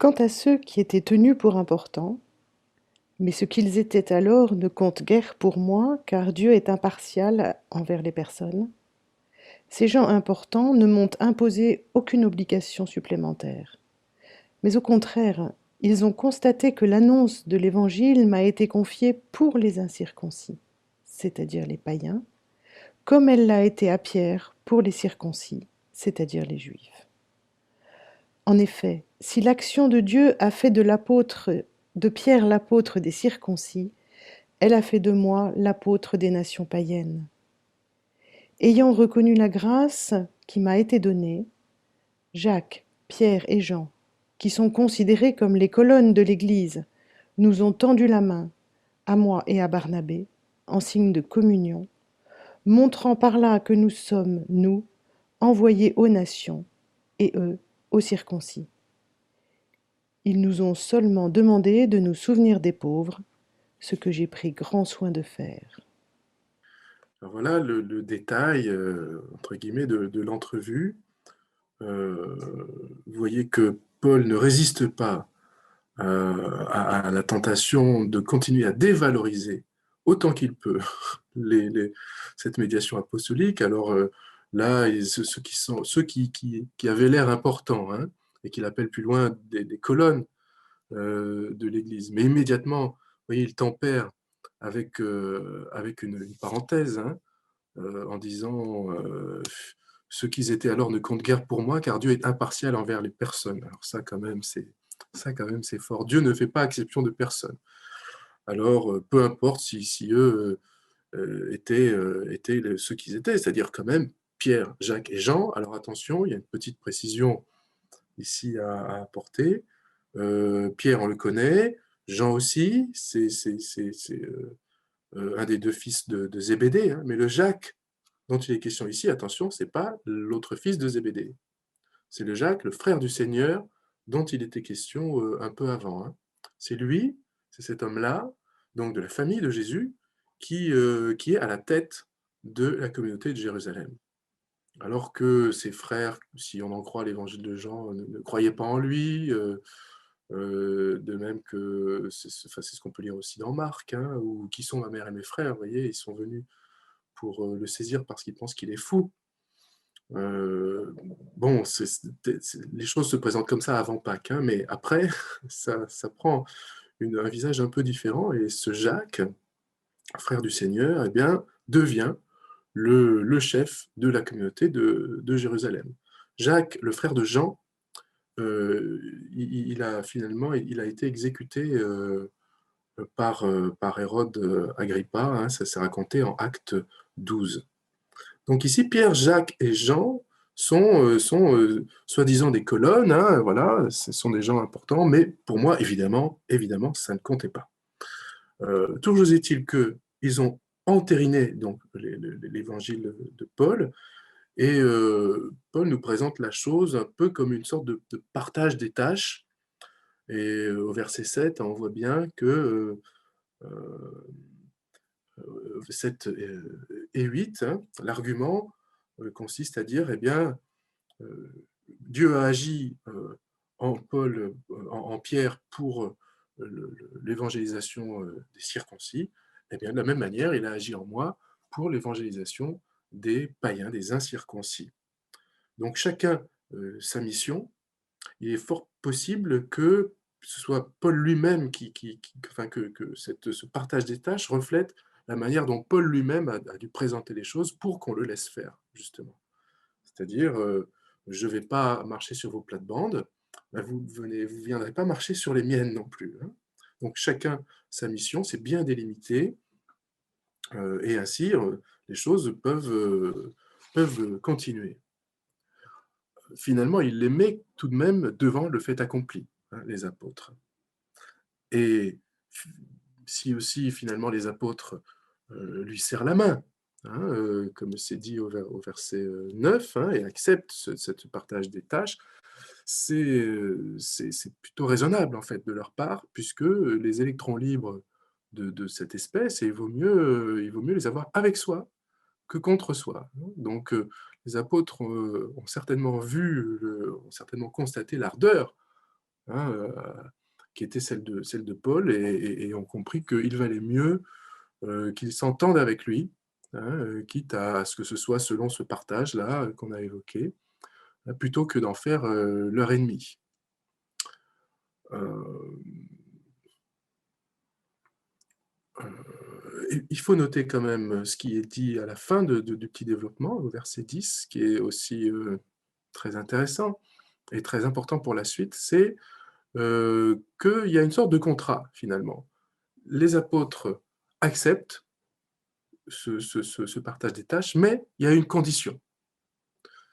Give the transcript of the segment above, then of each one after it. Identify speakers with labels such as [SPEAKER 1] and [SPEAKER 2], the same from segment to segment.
[SPEAKER 1] Quant à ceux qui étaient tenus pour importants, mais ce qu'ils étaient alors ne compte guère pour moi, car Dieu est impartial envers les personnes, ces gens importants ne m'ont imposé aucune obligation supplémentaire. Mais au contraire, ils ont constaté que l'annonce de l'Évangile m'a été confiée pour les incirconcis, c'est-à-dire les païens, comme elle l'a été à Pierre pour les circoncis, c'est-à-dire les Juifs. En effet, si l'action de Dieu a fait de Pierre l'apôtre des circoncis, elle a fait de moi l'apôtre des nations païennes. Ayant reconnu la grâce qui m'a été donnée, Jacques, Pierre et Jean, qui sont considérés comme les colonnes de l'Église, nous ont tendu la main, à moi et à Barnabé, en signe de communion, montrant par là que nous sommes, nous, envoyés aux nations, et eux, aux circoncis. Ils nous ont seulement demandé de nous souvenir des pauvres, ce que j'ai pris grand soin de faire.
[SPEAKER 2] Alors voilà le détail, entre guillemets, de l'entrevue. Vous voyez que Paul ne résiste pas à la tentation de continuer à dévaloriser autant qu'il peut cette médiation apostolique. Alors là, ceux qui avaient l'air importants, hein, et qu'il appelle plus loin des colonnes de l'Église. Mais immédiatement, vous voyez, il tempère avec une parenthèse, hein, en disant ceux qui étaient alors ne comptent guère pour moi, car Dieu est impartial envers les personnes. Alors ça quand même c'est fort. Dieu ne fait pas exception de personne. Alors peu importe si eux étaient ceux qu'ils étaient, c'est-à-dire quand même Pierre, Jacques et Jean. Alors attention, il y a une petite précision ici à apporter. Pierre, on le connaît. Jean aussi, c'est un des deux fils de Zébédée, hein. Mais le Jacques dont il est question ici, attention, ce n'est pas l'autre fils de Zébédée. C'est le Jacques, le frère du Seigneur, dont il était question un peu avant, hein. C'est lui, c'est cet homme-là, donc de la famille de Jésus, qui est à la tête de la communauté de Jérusalem. Alors que ses frères, si on en croit l'évangile de Jean, ne croyaient pas en lui, de même que enfin, c'est ce qu'on peut lire aussi dans Marc, hein, ou qui sont ma mère et mes frères, vous voyez, ils sont venus pour le saisir parce qu'ils pensent qu'il est fou. Bon, les choses se présentent comme ça avant Pâques, hein, mais après, ça prend un visage un peu différent, et ce Jacques, frère du Seigneur, eh bien, devient le chef de la communauté de Jérusalem. Jacques, le frère de Jean, il a été exécuté par Hérode Agrippa, hein, ça s'est raconté en Acte 12. Donc ici, Pierre, Jacques et Jean sont soi-disant des colonnes, hein, voilà, ce sont des gens importants, mais pour moi, évidemment, ça ne comptait pas. Toujours est-il qu'ils ont entériné donc l'évangile de Paul, et Paul nous présente la chose un peu comme une sorte de partage des tâches. Et au verset 7, on voit bien que 7 et 8, hein, l'argument consiste à dire, eh bien, Dieu a agi en Paul, en Pierre pour l'évangélisation des circoncis, eh bien, de la même manière, il a agi en moi pour l'évangélisation des païens, des incirconcis. Donc chacun sa mission. Il est fort possible que ce soit Paul lui-même enfin, que ce partage des tâches reflète la manière dont Paul lui-même a dû présenter les choses pour qu'on le laisse faire, justement. C'est-à-dire, je ne vais pas marcher sur vos plates-bandes, ben vous ne viendrez pas marcher sur les miennes non plus, hein. Donc chacun sa mission, c'est bien délimité, et ainsi les choses peuvent continuer. Finalement, il les met tout de même devant le fait accompli, hein, les apôtres. Et si aussi finalement les apôtres lui serrent la main, hein, comme c'est dit au verset 9, hein, et acceptent ce partage des tâches, c'est plutôt raisonnable en fait de leur part, puisque les électrons libres de cette espèce, et il vaut mieux les avoir avec soi que contre soi, hein. Donc les apôtres ont certainement vu, ont certainement constaté l'ardeur hein, qui était celle de Paul, et ont compris qu'il valait mieux qu'ils s'entendent avec lui, hein, quitte à ce que ce soit selon ce partage-là qu'on a évoqué, plutôt que d'en faire leur ennemi. Euh, il faut noter quand même ce qui est dit à la fin du petit développement, au verset 10, qui est aussi très intéressant et très important pour la suite, c'est qu'il y a une sorte de contrat finalement. Les apôtres acceptent ce partage des tâches, mais il y a une condition.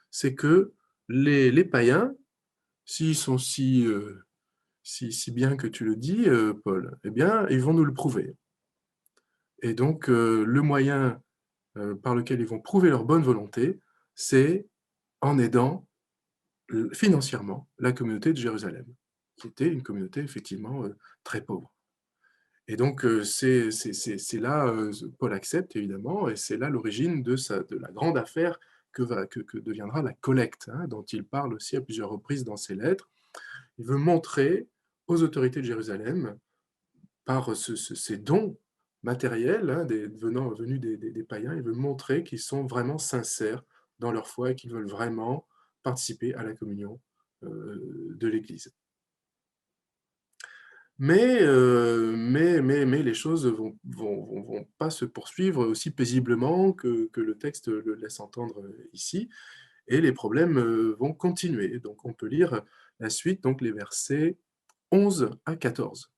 [SPEAKER 2] C'est que les païens, s'ils sont si bien que tu le dis, Paul, eh bien, ils vont nous le prouver. Et donc, le moyen par lequel ils vont prouver leur bonne volonté, c'est en aidant financièrement la communauté de Jérusalem, qui était une communauté effectivement très pauvre. Et donc, c'est là, Paul accepte évidemment, et c'est là l'origine de la grande affaire que deviendra la collecte, hein, dont il parle aussi à plusieurs reprises dans ses lettres. Il veut montrer aux autorités de Jérusalem, par ces dons matériels, hein, venus des païens, il veut montrer qu'ils sont vraiment sincères dans leur foi et qu'ils veulent vraiment participer à la communion de l'Église. Mais les choses vont pas se poursuivre aussi paisiblement que le texte le laisse entendre ici, et les problèmes vont continuer. Donc on peut lire la suite, donc les versets 11 à 14.